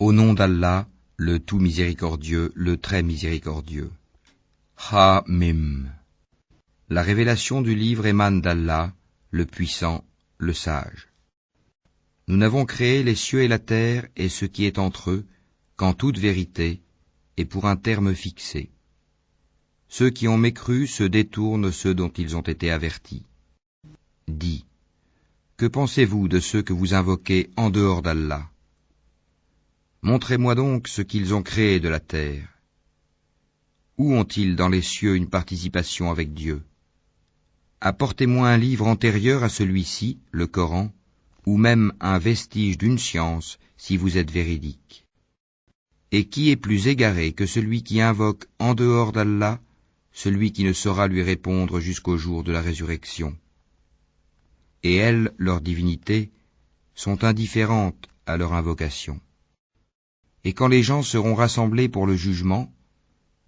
Au nom d'Allah, le tout miséricordieux, le très miséricordieux. Ha-Mim. La révélation du livre émane d'Allah, le puissant, le sage. Nous n'avons créé les cieux et la terre et ce qui est entre eux qu'en toute vérité et pour un terme fixé. Ceux qui ont mécru se détournent ceux dont ils ont été avertis. Dis, que pensez-vous de ceux que vous invoquez en dehors d'Allah? Montrez-moi donc ce qu'ils ont créé de la terre. Où ont-ils dans les cieux une participation avec Dieu? Apportez-moi un livre antérieur à celui-ci, le Coran, ou même un vestige d'une science, si vous êtes véridique. Et qui est plus égaré que celui qui invoque en dehors d'Allah, celui qui ne saura lui répondre jusqu'au jour de la résurrection? Et elles, leurs divinités, sont indifférentes à leur invocation. Et quand les gens seront rassemblés pour le jugement,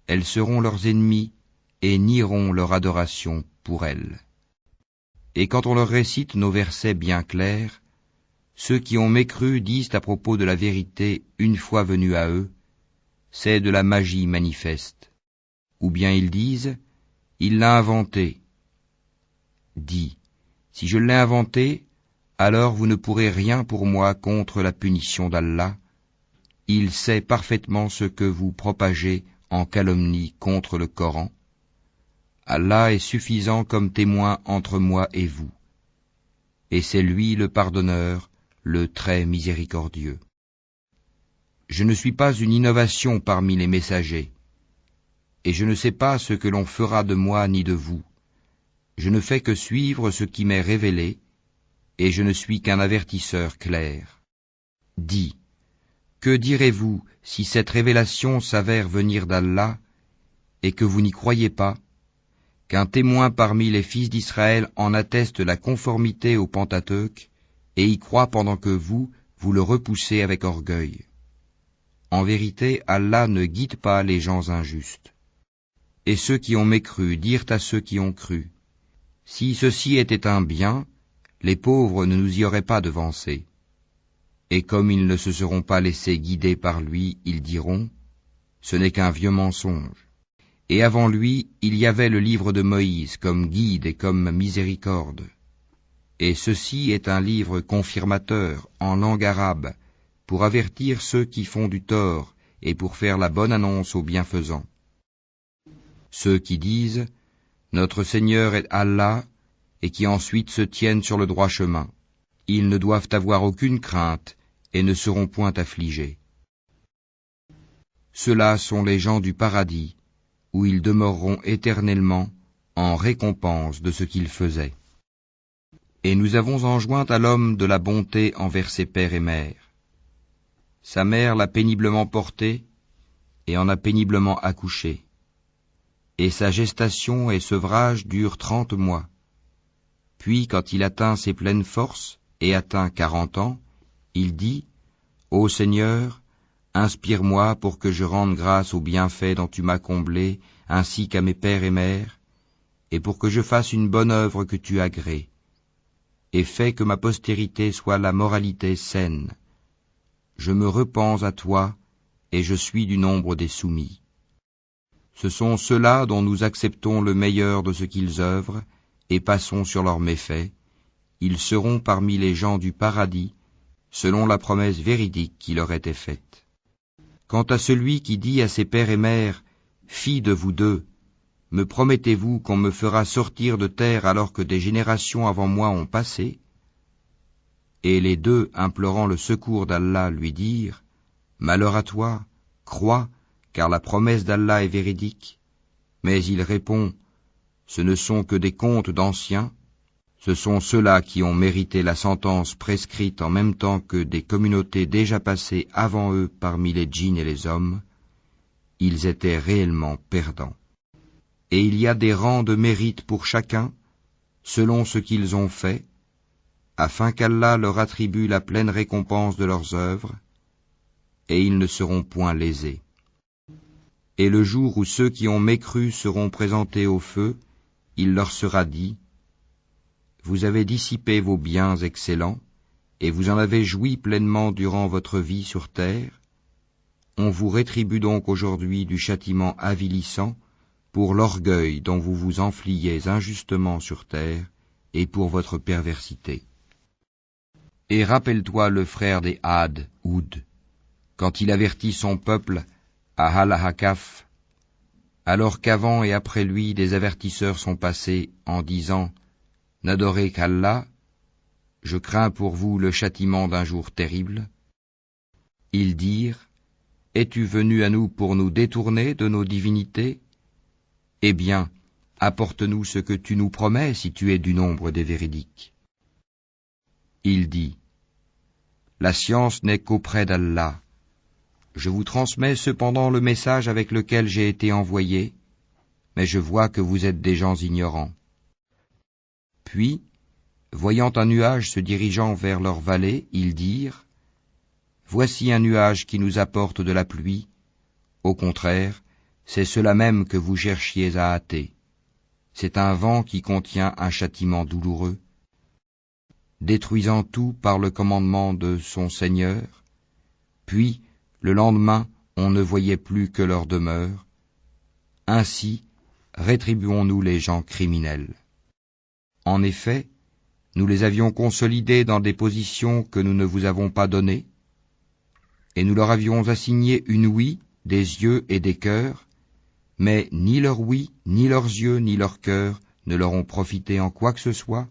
elles seront leurs ennemis et nieront leur adoration pour elles. Et quand on leur récite nos versets bien clairs, ceux qui ont mécru disent à propos de la vérité une fois venue à eux, c'est de la magie manifeste. Ou bien ils disent, il l'a inventé. Dis, si je l'ai inventé, alors vous ne pourrez rien pour moi contre la punition d'Allah. Il sait parfaitement ce que vous propagez en calomnie contre le Coran. Allah est suffisant comme témoin entre moi et vous. Et c'est lui le pardonneur, le très miséricordieux. Je ne suis pas une innovation parmi les messagers, et je ne sais pas ce que l'on fera de moi ni de vous. Je ne fais que suivre ce qui m'est révélé, et je ne suis qu'un avertisseur clair. Dis, que direz-vous si cette révélation s'avère venir d'Allah, et que vous n'y croyez pas, qu'un témoin parmi les fils d'Israël en atteste la conformité au Pentateuque, et y croit pendant que vous le repoussez avec orgueil. En vérité, Allah ne guide pas les gens injustes. Et ceux qui ont mécru dirent à ceux qui ont cru, si ceci était un bien, les pauvres ne nous y auraient pas devancés. Et comme ils ne se seront pas laissés guider par lui, ils diront, ce n'est qu'un vieux mensonge. Et avant lui, il y avait le livre de Moïse comme guide et comme miséricorde. Et ceci est un livre confirmateur en langue arabe, pour avertir ceux qui font du tort et pour faire la bonne annonce aux bienfaisants. Ceux qui disent « Notre Seigneur est Allah » et qui ensuite se tiennent sur le droit chemin, ils ne doivent avoir aucune crainte et ne seront point affligés. Ceux-là sont les gens du paradis, où ils demeureront éternellement en récompense de ce qu'ils faisaient. Et nous avons enjoint à l'homme de la bonté envers ses pères et mères. Sa mère l'a péniblement porté et en a péniblement accouché. Et sa gestation et sevrage durent 30 mois. Puis, quand il atteint ses pleines forces et atteint 40 ans, il dit, « Ô Seigneur, inspire-moi pour que je rende grâce aux bienfaits dont tu m'as comblé, ainsi qu'à mes pères et mères, et pour que je fasse une bonne œuvre que tu agrées, et fais que ma postérité soit la moralité saine. Je me repens à toi, et je suis du nombre des soumis. » Ce sont ceux-là dont nous acceptons le meilleur de ce qu'ils œuvrent, et passons sur leurs méfaits. Ils seront parmi les gens du paradis, selon la promesse véridique qui leur était faite. Quant à celui qui dit à ses pères et mères, « Filles de vous deux, me promettez-vous qu'on me fera sortir de terre alors que des générations avant moi ont passé ?» Et les deux, implorant le secours d'Allah, lui dirent, « Malheur à toi, crois, car la promesse d'Allah est véridique. » Mais il répond, « Ce ne sont que des contes d'anciens. Ce sont ceux-là qui ont mérité la sentence prescrite en même temps que des communautés déjà passées avant eux parmi les djinns et les hommes. Ils étaient réellement perdants. Et il y a des rangs de mérite pour chacun, selon ce qu'ils ont fait, afin qu'Allah leur attribue la pleine récompense de leurs œuvres, et ils ne seront point lésés. Et le jour où ceux qui ont mécru seront présentés au feu, il leur sera dit, « Vous avez dissipé vos biens excellents, et vous en avez joui pleinement durant votre vie sur terre, On vous rétribue donc aujourd'hui du châtiment avilissant pour l'orgueil dont vous vous enfliez injustement sur terre et pour votre perversité. Et rappelle-toi le frère des Had, Houd, quand il avertit son peuple à Al-Hakaf, alors qu'avant et après lui des avertisseurs sont passés en disant « N'adorez qu'Allah, je crains pour vous le châtiment d'un jour terrible ». Ils dirent « Es-tu venu à nous pour nous détourner de nos divinités ? Eh bien, apporte-nous ce que tu nous promets si tu es du nombre des véridiques. » Il dit « La science n'est qu'auprès d'Allah. Je vous transmets cependant le message avec lequel j'ai été envoyé, mais je vois que vous êtes des gens ignorants. » Puis, voyant un nuage se dirigeant vers leur vallée, ils dirent « Voici un nuage qui nous apporte de la pluie. Au contraire, c'est cela même que vous cherchiez à hâter. C'est un vent qui contient un châtiment douloureux, détruisant tout par le commandement de son Seigneur. Puis, le lendemain, on ne voyait plus que leur demeure. Ainsi, rétribuons-nous les gens criminels. En effet, nous les avions consolidés dans des positions que nous ne vous avons pas données, et nous leur avions assigné une ouïe, des yeux et des cœurs, mais ni leur ouïe, ni leurs yeux, ni leurs cœurs ne leur ont profité en quoi que ce soit,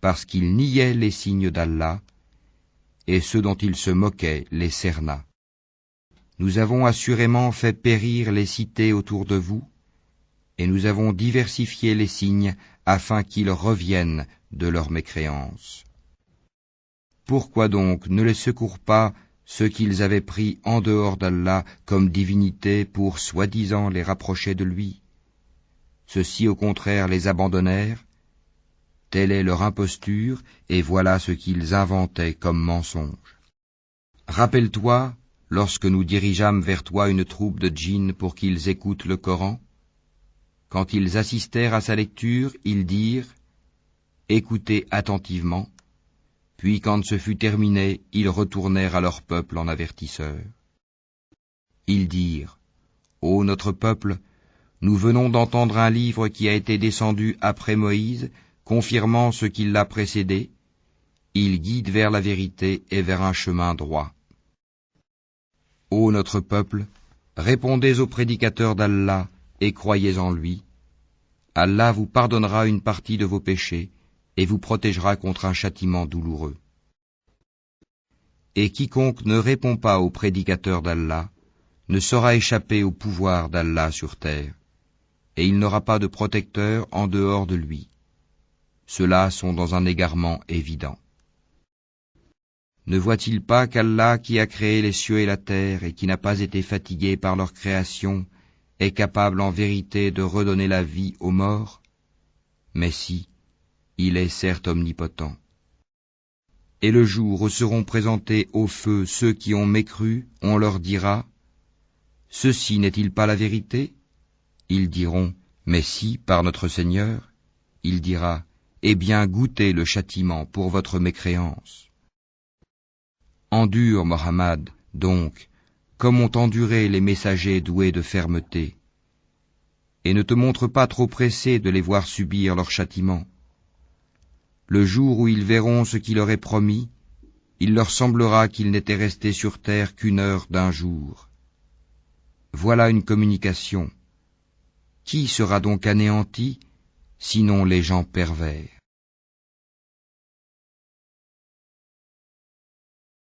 parce qu'ils niaient les signes d'Allah, et ceux dont ils se moquaient les cerna. Nous avons assurément fait périr les cités autour de vous, et nous avons diversifié les signes afin qu'ils reviennent de leur mécréance. Pourquoi donc ne les secourent pas ceux qu'ils avaient pris en dehors d'Allah comme divinité pour soi-disant les rapprocher de lui? Ceux-ci au contraire les abandonnèrent. Telle est leur imposture, et voilà ce qu'ils inventaient comme mensonge. Rappelle-toi, lorsque nous dirigeâmes vers toi une troupe de djinns pour qu'ils écoutent le Coran, quand ils assistèrent à sa lecture, ils dirent « Écoutez attentivement », puis quand ce fut terminé, ils retournèrent à leur peuple en avertisseurs. Ils dirent « Ô notre peuple, nous venons d'entendre un livre qui a été descendu après Moïse, confirmant ce qui l'a précédé. Il guide vers la vérité et vers un chemin droit. Ô notre peuple, répondez aux prédicateurs d'Allah et croyez en lui. Allah vous pardonnera une partie de vos péchés et vous protégera contre un châtiment douloureux. Et quiconque ne répond pas aux prédicateurs d'Allah ne saura échapper au pouvoir d'Allah sur terre, et il n'aura pas de protecteur en dehors de lui. Ceux-là sont dans un égarement évident. Ne voit-il pas qu'Allah, qui a créé les cieux et la terre et qui n'a pas été fatigué par leur création, est capable en vérité de redonner la vie aux morts? Mais si, il est certes omnipotent. Et le jour où seront présentés au feu ceux qui ont mécru, on leur dira « Ceci n'est-il pas la vérité ?» Ils diront « Mais si, par notre Seigneur. » Il dira « Eh bien, goûtez le châtiment pour votre mécréance. » Endure, Mohammed, donc, comme ont enduré les messagers doués de fermeté, et ne te montre pas trop pressé de les voir subir leur châtiment. Le jour où ils verront ce qui leur est promis, il leur semblera qu'ils n'étaient restés sur terre qu'une heure d'un jour. Voilà une communication. Qui sera donc anéanti, sinon les gens pervers?